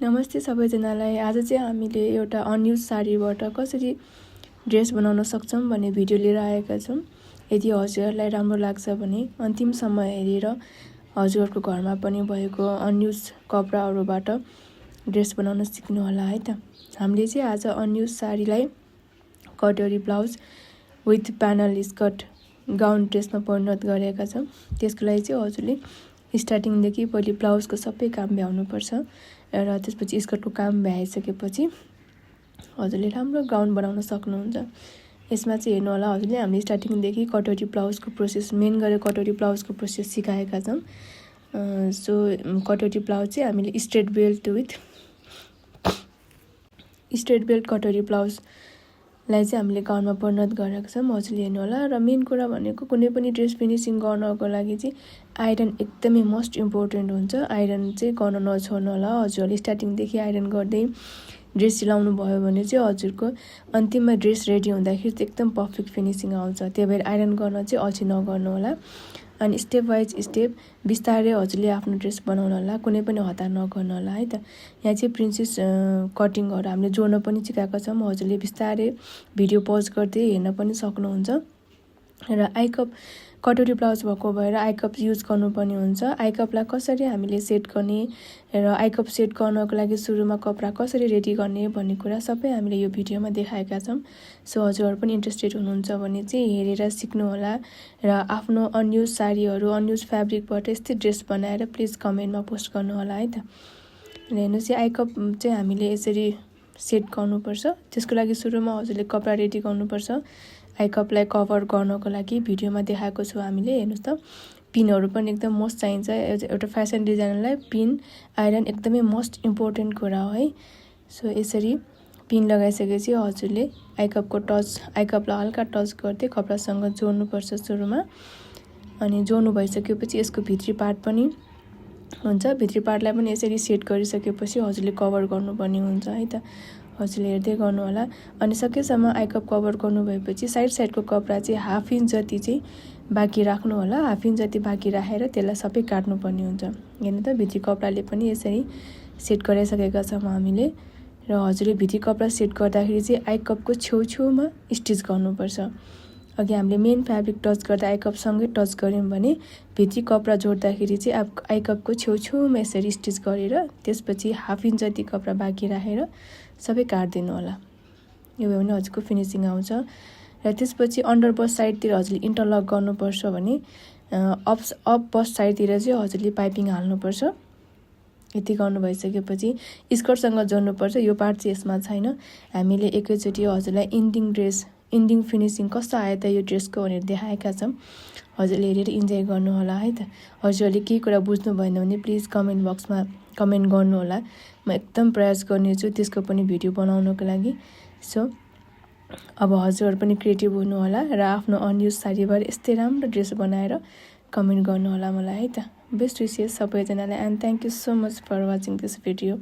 नमस्ते सबैजनालाई। आज चाहिँ हामीले एउटा अनयुज साडीबाट कसरी ड्रेस बनाउन सक्छौँ भन्ने भिडियो लिएर आएका छौँ। यदि हजुरहरूलाई राम्रो लाग्छ भने अन्तिमसम्म हेरेर हजुरहरूको घरमा पनि भएको अनयुज कपडाहरूबाट ड्रेस बनाउन सिक्नु होला है त। हामीले चाहिँ आज अनयुज साडीलाई कटोरी ब्लाउज विथ प्यानल स्कर्ट गाउन ड्रेसमा परिणत गरेका छौँ। त्यसको लागि चाहिँ हजुरले स्टार्टिङदेखि पहिले ब्लाउजको सबै काम भ्याउनुपर्छ र त्यसपछि स्कर्टको काम भ्याइसकेपछि हजुरले राम्रो गाउन बनाउन सक्नुहुन्छ। यसमा चाहिँ हेर्नु होला, हजुरले हामीले स्टार्टिङदेखि कटोरी ब्लाउजको प्रोसेस मेन गरेर कटोरी ब्लाउजको प्रोसेस सिकाएका छौँ। सो कटोरी ब्लाउज चाहिँ हामीले स्ट्रेट बेल्ट कटोरी ब्लाउजलाई चाहिँ हामीले गाउनमा परिणत गरेका छौँ। हजुरले हेर्नु होला। र मेन कुरा भनेको कुनै पनि ड्रेस फिनिसिङ गर्नको लागि चाहिँ आइरन एकदमै मोस्ट इम्पोर्टेन्ट हुन्छ। आइरन चाहिँ गर्न नछोड्नु होला। हजुरहरूले स्टार्टिङदेखि आइरन गर्दै ड्रेस सिलाउनु भयो भने चाहिँ हजुरको अन्तिममा ड्रेस रेडी हुँदाखेरि चाहिँ एकदम पर्फेक्ट फिनिसिङ आउँछ। त्यही भएर आइरन गर्न चाहिँ अल्छी नगर्नु होला। अनि स्टेप बाई स्टेप बिस्तारै हजुरले आफ्नो ड्रेस बनाउनु होला, कुनै पनि हतार नगर्नु होला है त। यहाँ चाहिँ प्रिन्सेस कटिङहरू हामीले जोड्न पनि सिकाएका छौँ। हजुरले बिस्तारै भिडियो पज गर्दै हेर्न पनि सक्नुहुन्छ। र आइकप कटोरी ब्लाउज भएको भएर आइकप युज गर्नुपर्ने हुन्छ। आइकपलाई कसरी हामीले सेट गर्ने र आइकप सेट गर्नको लागि सुरुमा कपडा कसरी रेडी गर्ने भन्ने कुरा सबै हामीले यो भिडियोमा देखाएका छौँ। सो हजुरहरू पनि इन्ट्रेस्टेड हुनुहुन्छ भने चाहिँ हेरेर सिक्नु होला र आफ्नो अनयुज साडीहरू अनयुज फ्याब्रिकबाट यस्तै ड्रेस बनाएर प्लिज कमेन्टमा पोस्ट गर्नु होला है त। हेर्नुहोस्, यो आइकप चाहिँ हामीले यसरी सेट गर्नुपर्छ। त्यसको लागि सुरुमा हजुरले कपडा रेडी गर्नुपर्छ। आइकपलाई कभर गर्नको लागि भिडियोमा देखाएको छु हामीले। हेर्नुहोस् त, पिनहरू पनि एकदम मोस्ट चाहिन्छ। एउटा फेसन डिजाइनरलाई पिन आइरन एकदमै मोस्ट इम्पोर्टेन्ट कुरा हो है। सो यसरी पिन लगाइसकेपछि हजुरले आइकपलाई हल्का टच गर्दै कपडासँग जोड्नुपर्छ सुरुमा। अनि जोड्नु भइसकेपछि यसको भित्री पार्ट पनि हुन्छ। भित्री पार्टलाई पनि यसरी सेट गरिसकेपछि हजुरले कभर गर्नुपर्ने हुन्छ है त। हजुरले हेर्दै गर्नु होला। अनि सकेसम्म आइकप कभर गर्नु भएपछि साइडको कपडा चाहिँ हाफ इन्च जति चाहिँ बाँकी राख्नु होला। हाफ इन्च जति बाँकी राखेर त्यसलाई सबै काट्नुपर्ने हुन्छ। हेर्नु त, भित्री कपडाले पनि यसरी सेट गराइसकेका छौँ हामीले। र हजुरले भित्री कपडा सेट गर्दाखेरि चाहिँ आइकपको छेउछेउमा स्टिच गर्नुपर्छ। अघि हामीले मेन फ्याब्रिक टच गर्दा आइकपसँगै टच गऱ्यौँ भने भित्री कपडा जोड्दाखेरि चाहिँ आइकपको छेउछेउमा यसरी स्टिच गरेर त्यसपछि हाफ इन्च जति कपडा बाँकी राखेर सबै काटिदिनु होला। यो भयो भने हजुरको फिनिसिङ आउँछ। र त्यसपछि अन्डर बस्ट साइडतिर हजुरले इन्टरलक गर्नुपर्छ भने अप बस्ट साइडतिर चाहिँ हजुरले पाइपिङ हाल्नुपर्छ। यति गर्नु भइसकेपछि स्कर्टसँग जोड्नुपर्छ। यो पार्ट चाहिँ यसमा छैन। हामीले एकैचोटि हजुरलाई इन्डिङ फिनिसिङ कस्तो आयो त यो ड्रेसको भनेर देखाएका छौँ। हजुरले हेरेर इन्जोय गर्नु होला है त। हजुरहरूले केही कुरा बुझ्नु भएन भने प्लिज कमेन्ट बक्समा कमेन्ट गर्नु होला। म एकदम प्रयास गर्नेछु त्यसको पनि भिडियो बनाउनको लागि। सो अब हजुरहरू पनि क्रिएटिभ हुनु होला र आफ्नो अनयुज साडीबाट यस्तै राम्रो ड्रेस बनाएर कमेन्ट गर्नु होला मलाई है त। बेस्ट विसेस सबैजनालाई and thank you so much for watching this video.